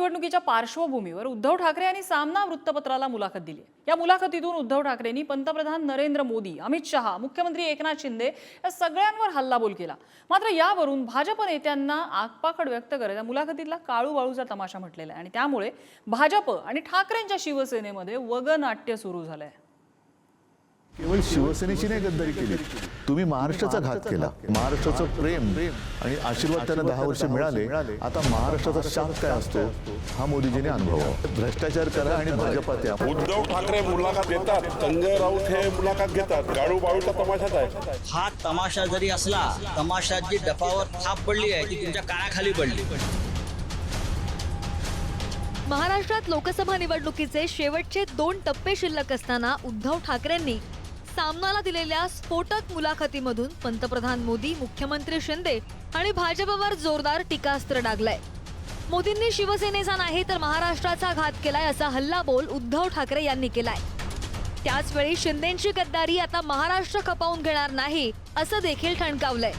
निवडणुकीच्या पार्श्वभूमीवर उद्धव ठाकरे यांनी सामना वृत्तपत्राला मुलाखत दिली। या मुलाखतीतून उद्धव ठाकरेंनी पंतप्रधान नरेंद्र मोदी, अमित शहा, मुख्यमंत्री एकनाथ शिंदे या सगळ्यांवर हल्लाबोल केला। मात्र यावरून भाजप नेत्यांना आगपाखड व्यक्त करत या मुलाखतीतला काळूबाळूचा तमाशा म्हटलेला आहे आणि त्यामुळे भाजप आणि ठाकरेंच्या शिवसेनेमध्ये वगनाट्य सुरू झालंय। केवळ शिवसेनेची नाही गद्दारी केली, तुम्ही महाराष्ट्राचा घात केला। महाराष्ट्राचं प्रेम आणि आशीर्वाद त्यांना 10 वर्ष मिळाले, आता महाराष्ट्राचा शाप काय असतो हा मोदीजींनी अनुभवावा। भ्रष्टाचार करा आणि भाजपात या। उद्धव ठाकरे मुलाखत देतात, संजय राऊत हे मुलाखत घेतात, काळूबाळूचा तमाशाच आहे। हा तमाशा जरी असला, तमाशाची डफावर थाप पडली आहे ती तुमच्या कानाखाली पडली। महाराष्ट्रात लोकसभा निवडणुकीचे शेवटचे 2 टप्पे शिल्लक असताना उद्धव ठाकरेंनी सामनाला दिलेल्या स्फोटक मुलाखतीमधून पंतप्रधान मोदी, मुख्यमंत्री शिंदे आणि भाजपवर जोरदार टीकास्त्र डागलंय। मोदींनी शिवसेनेचा नाही तर महाराष्ट्राचा घात केलाय असा हल्लाबोल उद्धव ठाकरे यांनी केलाय। त्याचवेळी शिंदेंची गद्दारी आता महाराष्ट्र खपावून घेणार नाही असं देखील ठणकावलंय।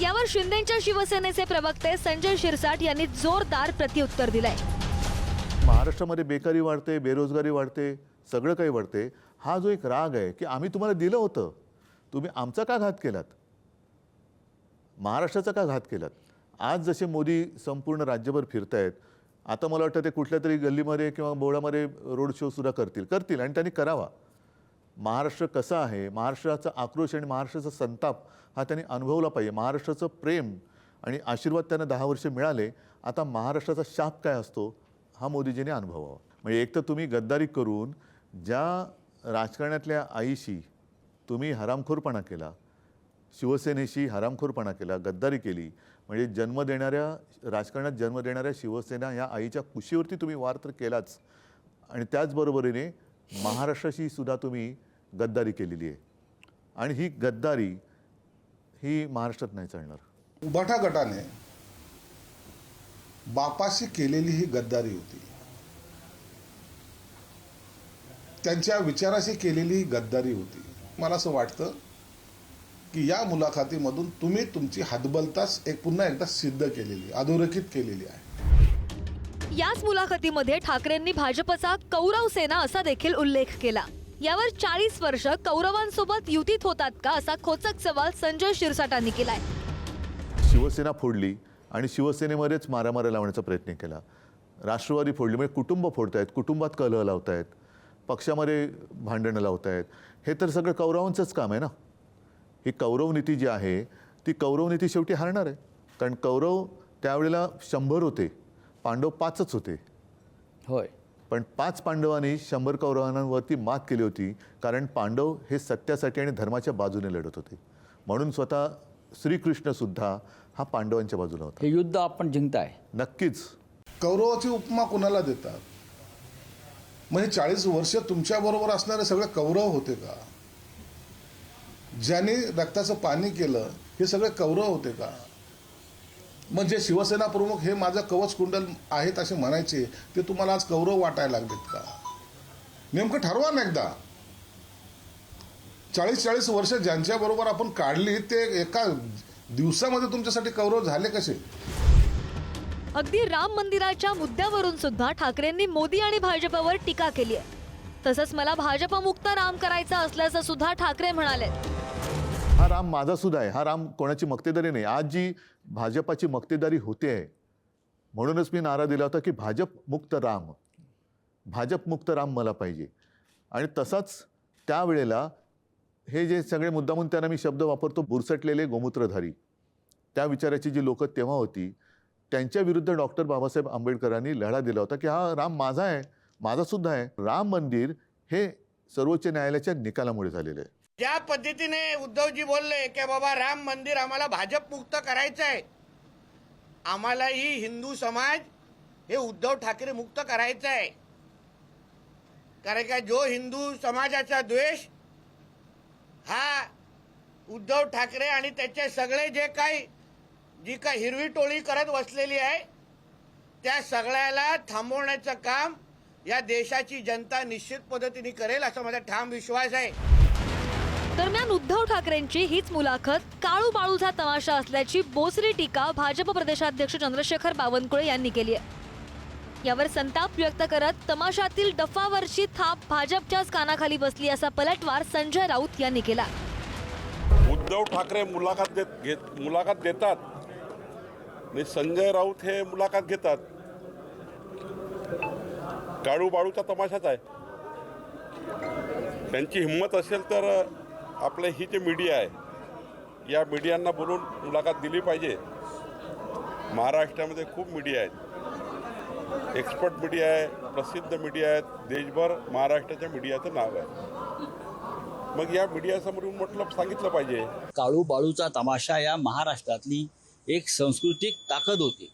यावर शिंदेंच्या शिवसेनेचे प्रवक्ते संजय शिरसाट यांनी जोरदार प्रत्युत्तर दिलंय। महाराष्ट्रामध्ये बेकारी वाढते, बेरोजगारी वाढते, सगळं काही वाढते। हा जो एक राग आहे की आम्ही तुम्हाला दिलं होतं, तुम्ही आमचा का घात केलात, महाराष्ट्राचा का घात केलात। आज जसे मोदी संपूर्ण राज्यभर फिरतायत, आता मला वाटतं ते कुठल्या तरी गल्लीमध्ये किंवा बोळामध्ये रोड शो सुद्धा करतील आणि त्यांनी करावा। महाराष्ट्र कसा आहे, महाराष्ट्राचा आक्रोश आणि महाराष्ट्राचा संताप हा त्यांनी अनुभवला पाहिजे। महाराष्ट्राचं प्रेम आणि आशीर्वाद त्यांना 10 वर्ष मिळाले, आता महाराष्ट्राचा शाप काय असतो हा मोदीजींनी अनुभवावा। म्हणजे एक तर तुम्ही गद्दारी करून ज्या राजकारणातल्या आईशी तुम्ही हरामखोरपणा केला, शिवसेनेशी हरामखोरपणा केला, गद्दारी केली, म्हणजे राजकारणात जन्म देणाऱ्या शिवसेना या आईच्या कुशीवरती तुम्ही वार तर केलाच आणि त्याचबरोबरीने महाराष्ट्राशी सुद्धा तुम्ही गद्दारी केलेली आहे आणि ही गद्दारी ही महाराष्ट्रात नाही चालणार। उभाटा गटाने बापाशी केलेली ही गद्दारी होती, त्यांच्या विचाराशी केलेली ही गद्दारी होती। मला असं वाटतं की या मुलाखतीमधून तुम्ही तुमची हतबलताच पुन्हा एकदा सिद्ध केलेली, अधोरेखित केलेली आहे। याच मुलाखतीमध्ये ठाकरेंनी भाजपचा कौरव सेना असा देखील उल्लेख केला। यावर 40 वर्ष कौरवांसोबत युतीत होतात का असा खोचक सवाल संजय शिरसाटांनी केलाय। शिवसेना फोडली आणि शिवसेनेमध्येच मारामाऱ्या लावण्याचा प्रयत्न केला, राष्ट्रवादी फोडली, म्हणजे कुटुंब फोडतायत, कुटुंबात कलह लावतायत, पक्षामध्ये भांडणं लावतायत। हे तर सगळं कौरवांचंच काम आहे ना। ही कौरव नीती जी आहे ती कौरव नीती शेवटी हारणार आहे, कारण कौरव त्यावेळेला 100 होते, पांडव 5च होते। होय, पण 5 पांडवांनी 100 कौरवांवरती मात केली होती, कारण पांडव हे सत्यासाठी आणि धर्माच्या बाजूने लढत होते। म्हणून स्वतः श्रीकृष्ण सुद्धा हा पांडवांच्या बाजूला होता। हे युद्ध आपण जिंकताय नक्कीच। कौरवाची उपमा कुणाला देतात, म्हणजे 40 वर्ष तुमच्या बरोबर असणारे सगळे कौरव होते का? ज्यांनी रक्ताचं पाणी केलं हे सगळे कौरव होते का? म्हणजे शिवसेना प्रमुख हे माझं कवच कुंडल आहेत असे म्हणायचे, ते तुम्हाला आज कौरव वाटायला लागलेत का? नेमकं ठरवा ना एकदा। 40 वर्ष ज्यांच्या बरोबर आपण काढली ते एका दिवसामध्ये तुमच्यासाठी कौरव झाले कसे? अगदी राम मंदिराच्या मुद्द्यावरून सुद्धा ठाकरेंनी मोदी आणि भाजपवर टीका केली आहे। तसंच मला भाजपमुक्त राम करायचा असल्याचं सुद्धा ठाकरे म्हणाले। हा राम माझा सुद्धा आहे, हा राम कोणाची मक्तेदारी नाही। आज जी भाजपाची मक्तेदारी होते आहे, म्हणूनच मी नारा दिला होता की भाजप मुक्त राम मला पाहिजे। आणि तसाच त्यावेळेला हे जे सगळे मुद्दामून त्यांना मी शब्द वापरतो, बुरसटलेले गोमूत्रधारी, त्या विचाराची जी लोक तेव्हा होती, त्यांच्या विरुद्ध डॉक्टर बाबासाहेब आंबेडकरांनी लढा दिला होता की हा राम माझा आहे, माझा सुद्धा आहे। राम मंदिर हे सर्वोच्च न्यायालयाच्या निकालामुळे झालेलं आहे। ज्या पद्धतीने उद्धवजी बोलले की बाबा राम मंदिर आम्हाला भाजप मुक्त करायचं आहे, आम्हालाही हिंदू समाज हे उद्धव ठाकरे मुक्त करायचं आहे। कारण का जो हिंदू समाजाचा द्वेष हा उद्धव ठाकरे आणि त्याचे सगळे जी काही हिरवी टोळी करत बसलेली आहे, त्या सगळ्याला थांबवण्याचं काम या देशाची जनता निश्चित पद्धतीने करेल असा माझा ठाम विश्वास आहे। दरम्यान उद्धव ठाकरेंची हीच मुलाखत काळूबाळूचा तमाशा असल्याची बोचरी टीका भाजप प्रदेशाध्यक्ष चंद्रशेखर बावनकुळे यांनी केली आहे। यावर संताप व्यक्त करत तमाशातील डफावरची थाप भाजपच्याच कानाखाली बसली असा पलटवार संजय राऊत यांनी केला. उद्धव ठाकरे मुलाखत देतात आणि संजय राऊत हे मुलाखत घेतात. काळू बाळूचा तमाशाच आहे. त्यांची हिंमत असेल तर आपले ही जे मीडिया आहे या मीडियांना बोलून मुलाखत दिली पाहिजे. महाराष्ट्रामध्ये खूप मीडिया आहेत, एक्सपर्ट मीडिया आहे, प्रसिद्ध मीडिया आहेत. देशभर महाराष्ट्राच्या मीडियाचं नाव आहे. मग या मीडियासमोर म्हटलं सांगितलं पाहिजे. काळू बाळूचा तमाशा या महाराष्ट्रातली एक सांस्कृतिक ताकद होती.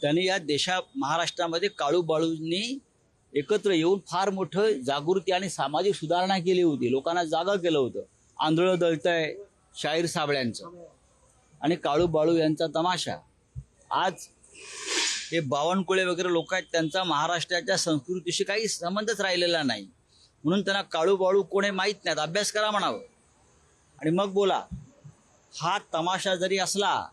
त्यांनी या महाराष्ट्रामध्ये काळू बाळूंनी एकत्र येऊन फार मोठं जागृती आणि सामाजिक सुधारणा केली होती. लोकांना जागा केलं होतं. आंधळं दळतंय शाहीर साबळ्यांचं आणि काळू बाळू यांचा तमाशा. आज हे बावनकुळे वगैरे लोक आहेत, त्यांचा महाराष्ट्राच्या संस्कृतीशी काही संबंधच राहिलेला नाही. म्हणून त्यांना काळू बाळू कोणी माहीत नाहीत. अभ्यास करा म्हणावं आणि मग बोला. हा तमाशा जरी असला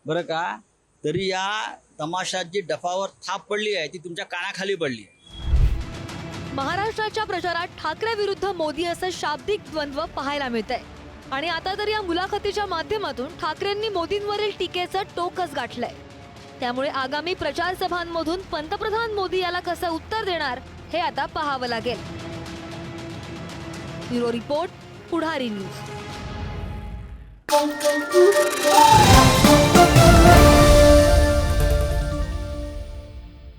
बरं का, तरी या तमाशात जी डफावर थाप पडली आहे ती तुमच्या कानाखाली पडली. महाराष्ट्राच्या प्रचारात ठाकरे विरुद्ध मोदी असं शाब्दिक द्वंद्व पाहायला मिळतंय. आणि आता तर या मुलाखतीच्या माध्यमातून ठाकरेंनी मोदींवरील टीकेचं टोकच गाठलंय. त्यामुळे आगामी प्रचार सभांमधून पंतप्रधान मोदी याला कसं उत्तर देणार हे आता पाहावं लागेल. ब्युरो रिपोर्ट, पुढारी न्यूज.